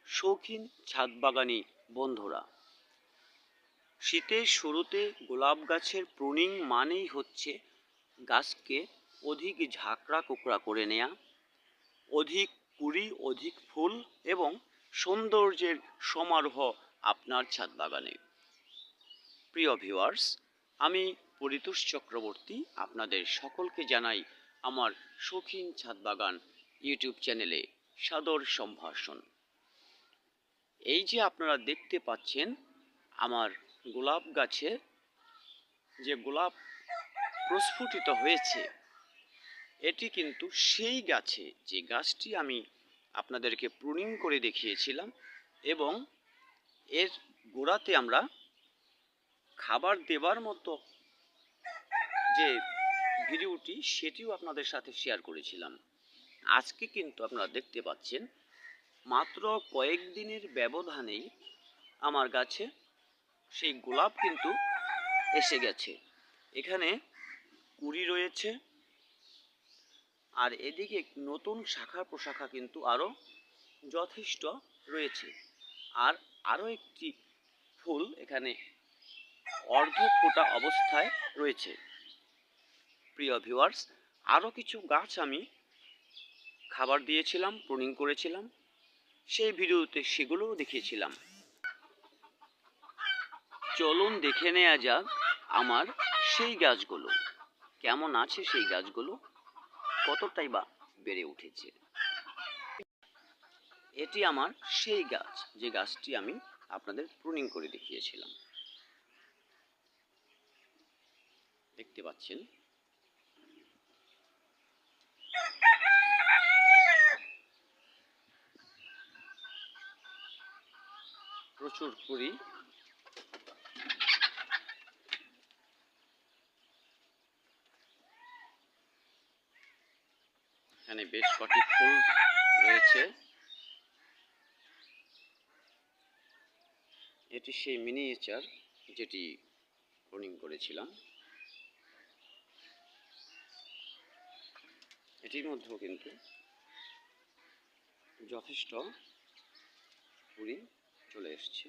শৌখিন ছাদ বাগানি বন্ধুরা, শীতের শুরুতে গোলাপ গাছের প্রুনিং মানেই হচ্ছে গাছকে অধিক ঝাঁকড়া কোঁকড়া করে নেয়া, অধিক কুড়ি, অধিক ফুল এবং সৌন্দর্যের সমারোহ আপনার ছাদ বাগানে। প্রিয় ভিউয়ার্স, আমি পরিতোষ চক্রবর্তী আপনাদের সকলকে জানাই আমার শৌখিন ছাদ বাগান ইউটিউব চ্যানেলে সাদর সম্ভাষণ। এই যে আপনারা দেখতে পাচ্ছেন আমার গোলাপ গাছে যে গোলাপ প্রস্ফুটিত হয়েছে, এটি কিন্তু সেই গাছে যে গাছটি আমি আপনাদেরকে প্রুনিং করে দেখিয়েছিলাম এবং এর গোড়াতে আমরা খাবার দেবার মতো যে ভিডিওটি সেটিও আপনাদের সাথে শেয়ার করেছিলাম। আজকে কিন্তু আপনারা দেখতে পাচ্ছেন মাত্র কয়েকদিনের ব্যবধানেই আমার গাছে সেই গোলাপ কিন্তু এসে গেছে। এখানে কুড়ি রয়েছে আর এদিকে নতুন শাখা প্রশাখা কিন্তু আরও যথেষ্ট রয়েছে। আর আরও একটি ফুল এখানে অর্ধ ফোটা অবস্থায় রয়েছে। প্রিয় ভিউয়ার্স, আরও কিছু গাছ আমি খাবার দিয়েছিলাম, প্রুনিং করেছিলাম, সেই ভিডিওতে সেগুলোও দেখিয়েছিলাম। চলুন দেখে নেওয়া যাক আমার সেই গাছগুলো কেমন আছে, সেই গাছগুলো কতটাই বা বেড়ে উঠেছে। এটি আমার সেই গাছ যে গাছটি আমি আপনাদের প্রুনিং করে দেখিয়েছিলাম। দেখতে পাচ্ছেন প্রচুর কুড়ি, এখানে বেশ কটি ফুল রয়েছে। এটি সেই মিনিয়েচার যেটি প্রুনিং করেছিলাম। এটির মধ্যেও কিন্তু যথেষ্ট কুড়ি চলে এসছে।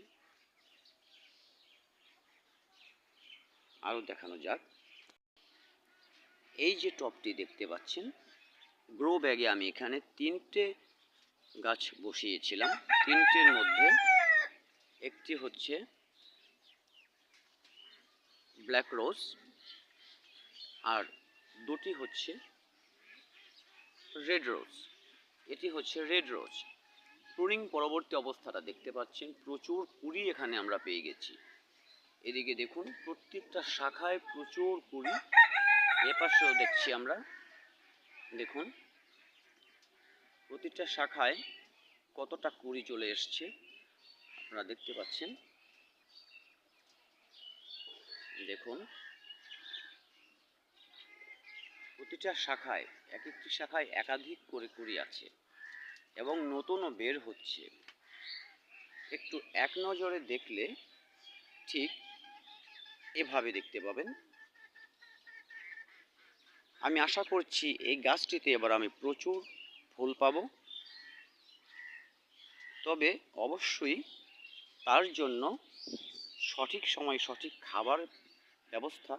আরও দেখানো যাক। এই যে টবটি দেখতে পাচ্ছেন, গ্রো ব্যাগে আমি এখানে 3টে গাছ বসিয়েছিলাম। 3টের মধ্যে একটি হচ্ছে ব্ল্যাক রোজ আর দুটি হচ্ছে রেড রোজ। এটি হচ্ছে রেড রোজ। প্রুনিং পরবর্তী অবস্থাটা দেখতে পাচ্ছেন, প্রচুর কুড়ি এখানে আমরা পেয়ে গেছি। এদিকে দেখুন প্রত্যেকটা শাখায় প্রচুর কুড়ি, এপাশেও দেখছি আমরা। দেখুন প্রতিটা শাখায় কতটা কুড়ি চলে এসছে আপনারা দেখতে পাচ্ছেন। দেখুন প্রতিটা শাখায় এক একটি শাখায় একাধিক করে কুড়ি আছে এবং নতুনও বের হচ্ছে। একটু এক নজরে দেখলে ঠিক এভাবে দেখতে পাবেন। আমি আশা করছি এই গাছটিতে এবার আমি প্রচুর ফুল পাব, তবে অবশ্যই তার জন্য সঠিক সময় সঠিক খাবার ব্যবস্থা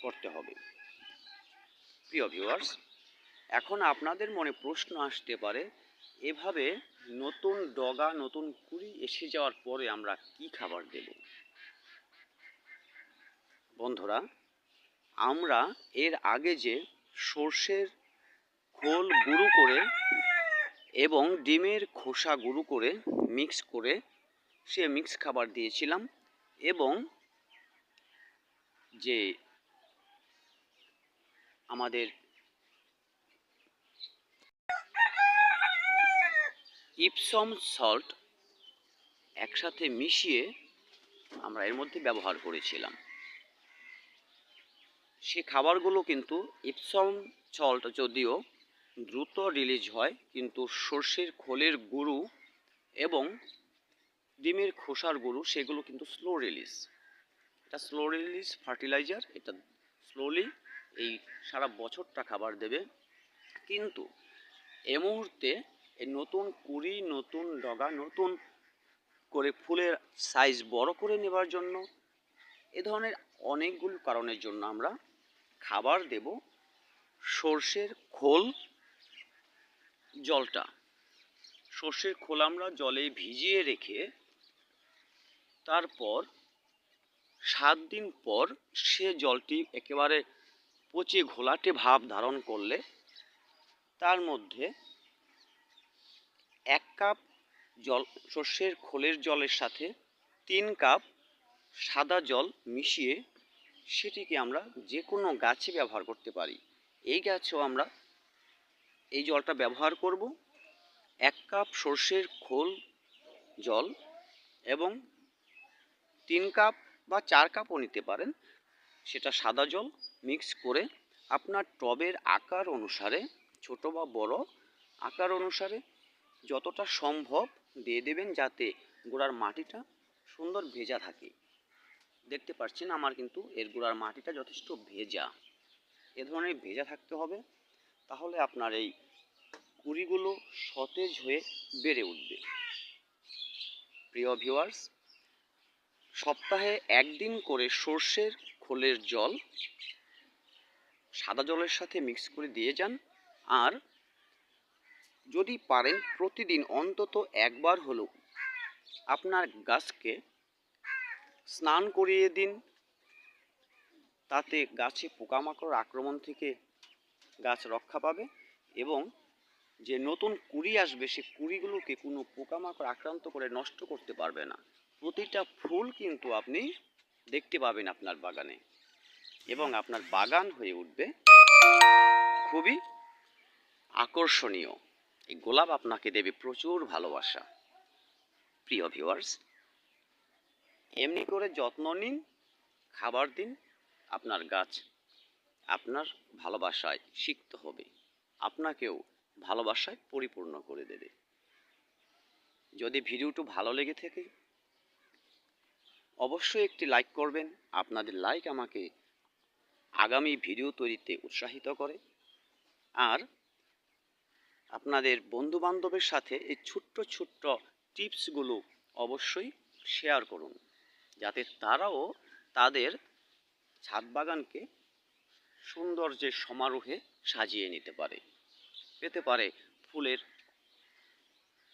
করতে হবে। প্রিয় ভিউয়ার্স, এখন আপনাদের মনে প্রশ্ন আসতে পারে, এভাবে নতুন ডগা নতুন কুড়ি এসে যাওয়ার পরে আমরা কি খাবার দেব? বন্ধুরা, আমরা এর আগে যে সর্ষের খোল গুঁড়ো করে এবং ডিমের খোসা গুঁড়ো করে মিক্স করে সে মিক্স খাবার দিয়েছিলাম এবং যে আমাদের ইপসম সল্ট একসাথে মিশিয়ে আমরা এর মধ্যে ব্যবহার করেছিলাম। সে খাবারগুলো কিন্তু ইপসম সল্ট যদিও দ্রুত রিলিজ হয়, কিন্তু সর্ষের খোলের গুঁড়ো এবং ডিমের খোসার গুঁড়ো সেগুলো কিন্তু স্লো রিলিজ। এটা স্লো রিলিজ ফার্টিলাইজার, এটা স্লোলি এই সারা বছরটা খাবার দেবে। কিন্তু এ মুহূর্তে এই নতুন কুঁড়ি, নতুন ডগা, নতুন করে ফুলের সাইজ বড় করে নেবার জন্য, এ ধরনের অনেকগুলো কারণের জন্য আমরা খাবার দেব সর্ষের খোল জলটা। সর্ষের খোল আমরা জলে ভিজিয়ে রেখে তারপর 7 দিন পর সে জলটি একেবারে পচে ঘোলাটে ভাব ধারণ করলে তার মধ্যে 1 কাপ জল, সর্ষের খোলের জলের সাথে 3 কাপ সাদা জল মিশিয়ে সেটিকে আমরা যে কোনো গাছে ব্যবহার করতে পারি। এই গাছেও আমরা এই জলটা ব্যবহার করব। 1 কাপ সর্ষের খোল জল এবং 3 কাপ বা 4 কাপও নিতে পারেন, সেটা সাদা জল মিক্স করে আপনার টবের আকার অনুসারে, ছোট বা বড় আকার অনুসারে যতটা সম্ভব দিয়ে দেবেন, যাতে গোড়ার মাটিটা সুন্দর ভেজা থাকে। দেখতে পাচ্ছেন আমার কিন্তু এর গোড়ার মাটিটা যথেষ্ট ভেজা, এ ধরনের ভেজা থাকতে হবে। তাহলে আপনার এই কুঁড়িগুলো সতেজ হয়ে বেড়ে উঠবে। প্রিয় ভিউয়ার্স, সপ্তাহে 1 দিন করে সর্ষের খোলের জল সাদা জলের সাথে মিক্স করে দিয়ে যান। আর যদি পারেন প্রতিদিন অন্তত একবার হলেও আপনার গাছকে স্নান করিয়ে দিন। তাতে গাছে পোকামাকড় আক্রমণ থেকে গাছ রক্ষা পাবে এবং যে নতুন কুঁড়ি আসবে সে কুঁড়িগুলোকে কোনো পোকামাকড় আক্রান্ত করে নষ্ট করতে পারবে না। প্রতিটা ফুল কিন্তু আপনি দেখতে পাবেন আপনার বাগানে এবং আপনার বাগান হয়ে উঠবে খুবই আকর্ষণীয়। এই গোলাপ আপনাকে দেবে প্রচুর ভালোবাসা। প্রিয় ভিউয়ার্স, এমনি করে যত্ন নিন, খাবার দিন, আপনার গাছ আপনার ভালোবাসায় সিক্ত হবে, আপনাকেও ভালোবাসায় পরিপূর্ণ করে দেবে। যদি ভিডিওটি ভালো লেগে থাকে অবশ্যই একটি লাইক করবেন। আপনাদের লাইক আমাকে আগামী ভিডিও তৈরিতে উৎসাহিত করে। আর আপনাদের বন্ধু বান্ধবের সাথে এই ছোট্ট ছোট্ট টিপসগুলো অবশ্যই শেয়ার করুন, যাতে তারাও তাদের ছাদ বাগানকে সৌন্দর্যের সমারোহে সাজিয়ে নিতে পারে, পেতে পারে ফুলের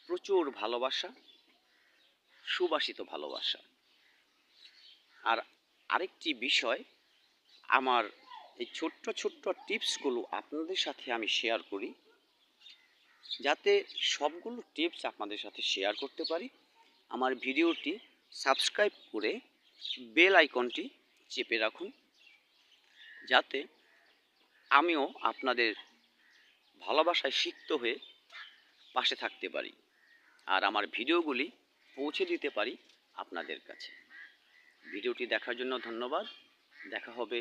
প্রচুর ভালোবাসা, সুবাসিত ভালোবাসা। আর আরেকটি বিষয়, আমার এই ছোট্ট ছোট্ট টিপসগুলো আপনাদের সাথে আমি শেয়ার করি, যাতে সবগুলো টিপস আপনাদের সাথে শেয়ার করতে পারি। আমার ভিডিওটি সাবস্ক্রাইব করে বেল আইকনটি চেপে রাখুন, যাতে আমিও আপনাদের ভালোবাসায় সিক্ত হয়ে পাশে থাকতে পারি আর আমার ভিডিওগুলি পৌঁছে দিতে পারি আপনাদের কাছে। ভিডিওটি দেখার জন্য ধন্যবাদ। দেখা হবে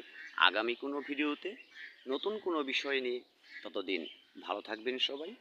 আগামী কোনো ভিডিওতে নতুন কোনো বিষয় নিয়ে। ততদিন ভালো থাকবেন সবাই।